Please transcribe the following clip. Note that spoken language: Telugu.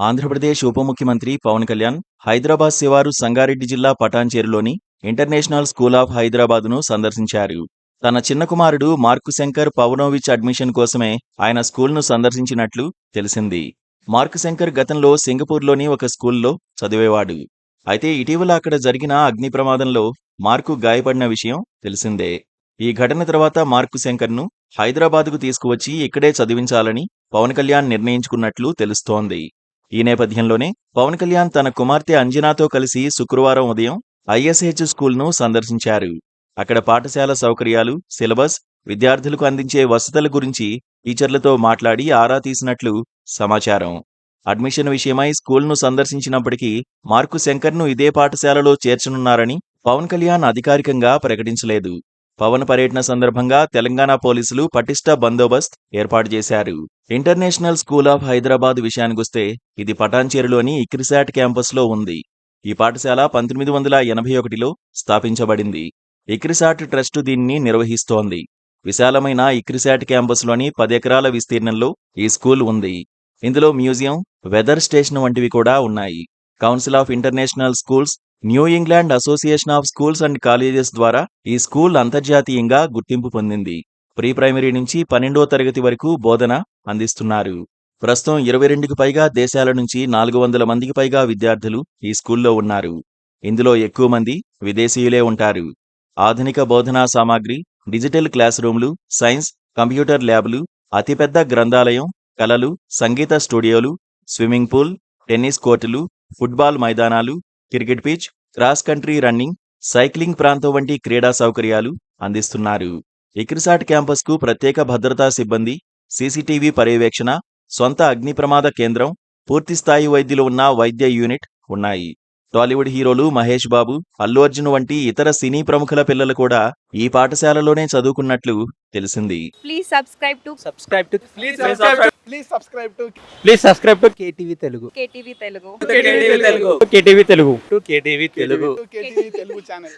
ఆంధ్రప్రదేశ్ ఉప ముఖ్యమంత్రి పవన్ కళ్యాణ్ హైదరాబాద్ శివారు సంగారెడ్డి జిల్లా పటాన్చేరులోని ఇంటర్నేషనల్ స్కూల్ ఆఫ్ హైదరాబాద్ను సందర్శించారు. తన చిన్న కుమారుడు మార్కు శంకర్ పవనోవిచ్ అడ్మిషన్ కోసమే ఆయన స్కూల్ను సందర్శించినట్లు తెలిసింది. మార్కు శంకర్ గతంలో సింగపూర్లోని ఒక స్కూల్లో చదివేవాడు. అయితే ఇటీవల అక్కడ జరిగిన అగ్ని ప్రమాదంలో మార్కు గాయపడిన విషయం తెలిసిందే. ఈ ఘటన తర్వాత మార్కు శంకర్ను హైదరాబాద్కు తీసుకువచ్చి ఇక్కడే చదివించాలని పవన్ కళ్యాణ్ నిర్ణయించుకున్నట్లు తెలుస్తోంది. ఈ నేపథ్యంలోనే పవన్ కళ్యాణ్ తన కుమార్తె అంజనాతో కలిసి శుక్రవారం ఉదయం ఐఎస్హెచ్ స్కూల్ను సందర్శించారు. అక్కడ పాఠశాల సౌకర్యాలు, సిలబస్, విద్యార్థులకు అందించే వసతుల గురించి టీచర్లతో మాట్లాడి ఆరా తీసినట్లు సమాచారం. అడ్మిషన్ విషయమై స్కూల్ను సందర్శించినప్పటికీ మార్కు శంకర్ను ఇదే పాఠశాలలో చేర్చనున్నారని పవన్ కళ్యాణ్ అధికారికంగా ప్రకటించలేదు. పవన్ పర్యటన సందర్భంగా తెలంగాణ పోలీసులు పటిష్ట బందోబస్త్ ఏర్పాటు చేశారు. ఇంటర్నేషనల్ స్కూల్ ఆఫ్ హైదరాబాద్ విషయానికొస్తే ఇది పటాన్చేరులోని ఇక్రిసాట్ క్యాంపస్లో ఉంది. ఈ పాఠశాల 1981లో స్థాపించబడింది. ఇక్రిసాట్ ట్రస్టు దీన్ని నిర్వహిస్తోంది. విశాలమైన ఇక్రిసాట్ క్యాంపస్లోని 10 ఎకరాల విస్తీర్ణంలో ఈ స్కూల్ ఉంది. ఇందులో మ్యూజియం, వెదర్ స్టేషన్ వంటివి కూడా ఉన్నాయి. Council of international schools, new England association of schools and colleges ద్వారా ఈ స్కూల్ అంతర్జాతీయంగా గుర్తింపు పొందింది. ప్రీ ప్రైమరీ నుంచి 12వ తరగతి వరకు బోధన అందిస్తున్నారు. ప్రస్తుతం 22కి పైగా దేశాల నుంచి 400 మందికి పైగా విద్యార్థులు ఈ స్కూల్లో ఉన్నారు. ఇందులో ఎక్కువ మంది విదేశీయులే ఉంటారు. ఆధునిక బోధనా సామాగ్రి, డిజిటల్ క్లాస్ రూమ్లు, సైన్స్, కంప్యూటర్ ల్యాబ్లు, అతిపెద్ద గ్రంథాలయం, కళలు, సంగీత స్టూడియోలు, స్విమ్మింగ్ పూల్, టెన్నిస్ కోర్టులు, ఫుట్బాల్ మైదానాలు, cricket pitch, cross country running, cycling ప్రాంతం వంటి క్రీడా సౌకర్యాలు అందిస్తున్నారు. ఇక్రిసాట్ క్యాంపస్కు ప్రత్యేక భద్రతా సిబ్బంది, సీసీటీవీ పర్యవేక్షణ, సొంత అగ్ని ప్రమాద కేంద్రం, పూర్తిస్థాయి వైద్యులు ఉన్న వైద్య యూనిట్ ఉన్నాయి. టాలీవుడ్ హీరోలు మహేష్ బాబు, అల్లు అర్జున్ వంటి ఇతర సినీ ప్రముఖుల పిల్లలు కూడా ఈ పాఠశాలలోనే చదువుకున్నట్లు తెలిసింది. Please subscribe to KTV Telugu. KTV Telugu. KTV Telugu. KTV Telugu channel.